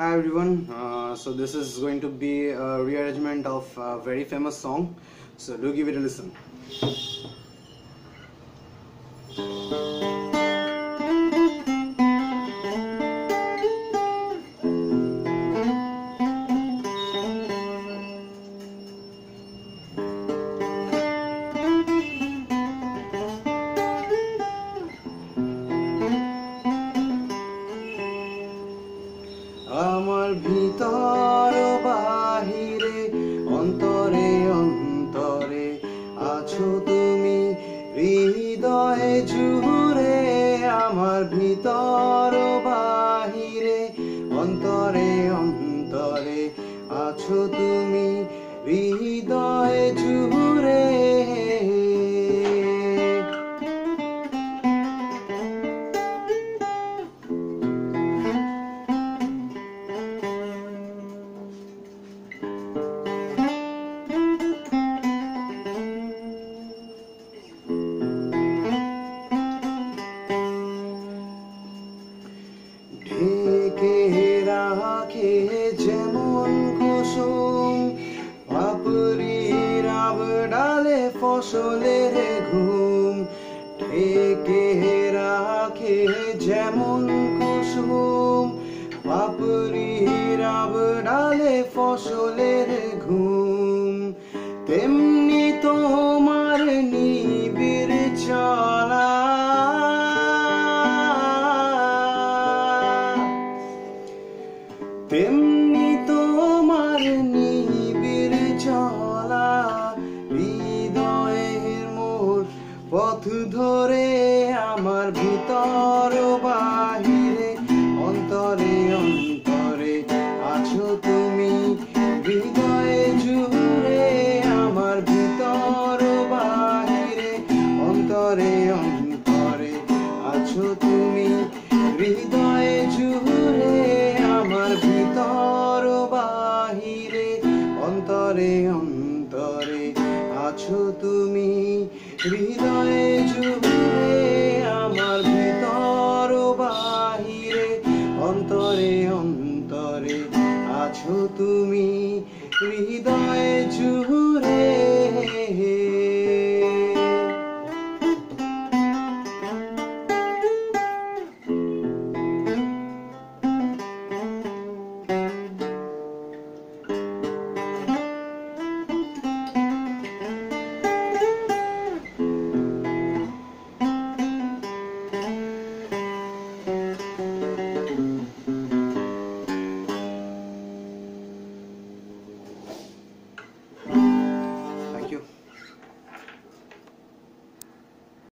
Hi everyone. So this is going to be a rearrangement of a very famous song. So do give it a listen. আমার ভিতর বাহিরে অন্তরে অন্তরে আছো তুমি হৃদয়ে জুড়ে আমার ভিতর বাহিরে অন্তরে অন্তরে আছো তুমি হৃদয়ে জুড়ে ঢেকে রাখে যেমন কুসুম পাপড়ির ডালে ফসলের ঘুম ঢেকে রাখে যেমন কুসুম পাপড়ির ডালে ফসলের ঘুম তেমনি তোমার নিবিড় চলা তেমনি তোমার নিবিড় চলা হৃদয়ের মোর পথ ধরে আমার ভিতর বাহিরে অন্তরে অন্তরে আছো তুমি হৃদয়ে জুড়ে আমার ভিতর বাহিরে অন্তরে অন্তরে আছো তুমি হৃদয়ে জুড়ে আমার ভিতর বাহিরে অন্তরে অন্তরে আছো তুমি হৃদয়ে জুড়ে আমার ভিতর বাহিরে অন্তরে অন্তরে আছো তুমি হৃদয়ে জুড়ে